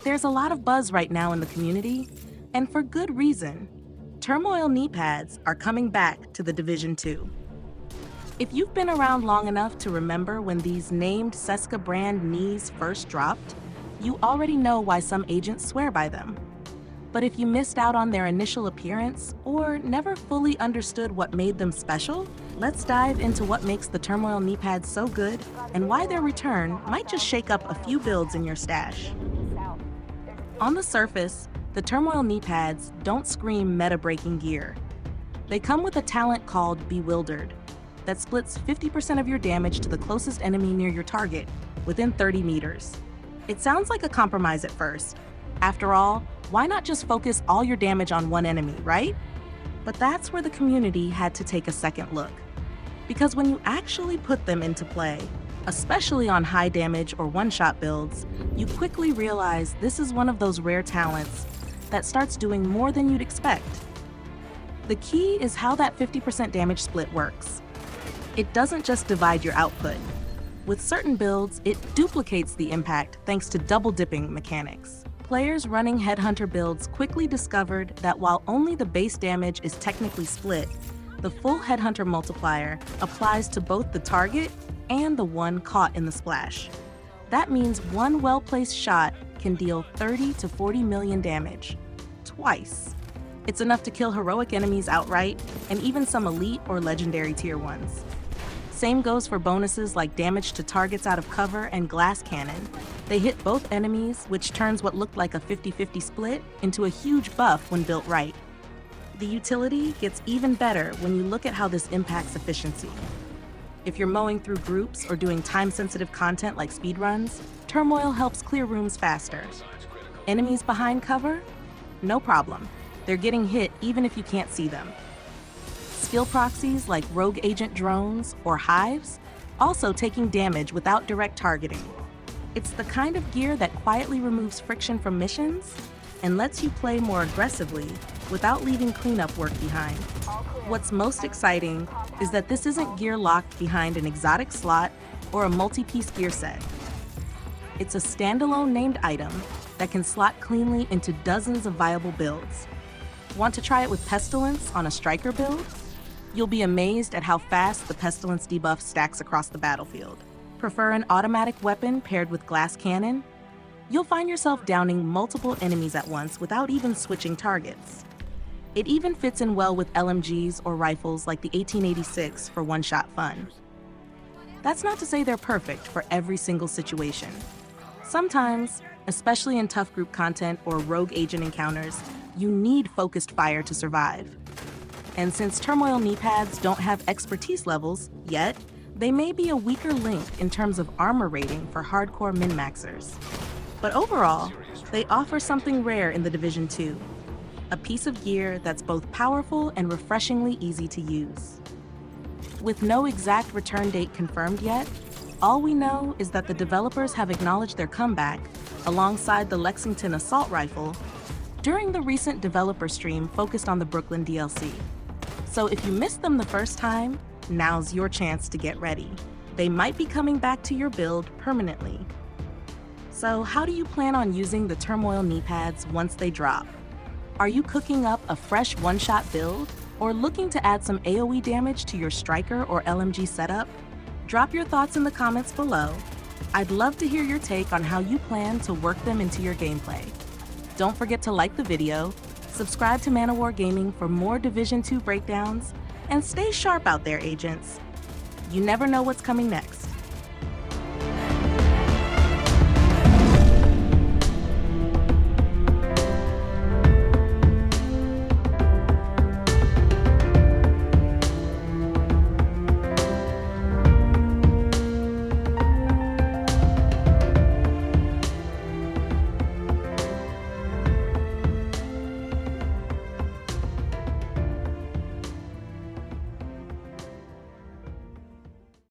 There's a lot of buzz right now in the community, and for good reason. Turmoil Kneepads are coming back to the Division 2. If you've been around long enough to remember when these named Seska brand knees first dropped, you already know why some agents swear by them. But if you missed out on their initial appearance or never fully understood what made them special, let's dive into what makes the Turmoil Kneepads so good and why their return might just shake up a few builds in your stash. On the surface, the Turmoil Kneepads don't scream meta-breaking gear. They come with a talent called Bewildered that splits 50% of your damage to the closest enemy near your target within 30 meters. It sounds like a compromise at first. After all, why not just focus all your damage on one enemy, right? But that's where the community had to take a second look. Because when you actually put them into play, especially on high damage or one-shot builds, you quickly realize this is one of those rare talents that starts doing more than you'd expect. The key is how that 50% damage split works. It doesn't just divide your output. With certain builds, it duplicates the impact thanks to double-dipping mechanics. Players running Headhunter builds quickly discovered that while only the base damage is technically split, the full Headhunter multiplier applies to both the target and the one caught in the splash. That means one well-placed shot can deal 30 to 40 million damage, twice. It's enough to kill heroic enemies outright, and even some elite or legendary tier 1s. Same goes for bonuses like damage to targets out of cover and glass cannon. They hit both enemies, which turns what looked like a 50-50 split into a huge buff when built right. The utility gets even better when you look at how this impacts efficiency. If you're mowing through groups or doing time-sensitive content like speedruns, Turmoil helps clear rooms faster. Enemies behind cover? No problem. They're getting hit even if you can't see them. Skill proxies like rogue agent drones or hives, also taking damage without direct targeting. It's the kind of gear that quietly removes friction from missions and lets you play more aggressively without leaving cleanup work behind. What's most exciting is that this isn't gear locked behind an exotic slot or a multi-piece gear set. It's a standalone named item that can slot cleanly into dozens of viable builds. Want to try it with Pestilence on a striker build? You'll be amazed at how fast the Pestilence debuff stacks across the battlefield. Prefer an automatic weapon paired with glass cannon? You'll find yourself downing multiple enemies at once without even switching targets. It even fits in well with LMGs or rifles like the 1886 for one-shot fun. That's not to say they're perfect for every single situation. Sometimes, especially in tough group content or rogue agent encounters, you need focused fire to survive. And since Turmoil Kneepads don't have expertise levels yet, they may be a weaker link in terms of armor rating for hardcore min-maxers. But overall, they offer something rare in the Division 2, a piece of gear that's both powerful and refreshingly easy to use. With no exact return date confirmed yet, all we know is that the developers have acknowledged their comeback alongside the Lexington assault rifle during the recent developer stream focused on the Brooklyn DLC. So if you missed them the first time, now's your chance to get ready. They might be coming back to your build permanently. So how do you plan on using the Turmoil Kneepads once they drop? Are you cooking up a fresh one-shot build or looking to add some AoE damage to your striker or LMG setup? Drop your thoughts in the comments below. I'd love to hear your take on how you plan to work them into your gameplay. Don't forget to like the video, subscribe to ManaWar Gaming for more Division 2 breakdowns, and stay sharp out there, agents. You never know what's coming next.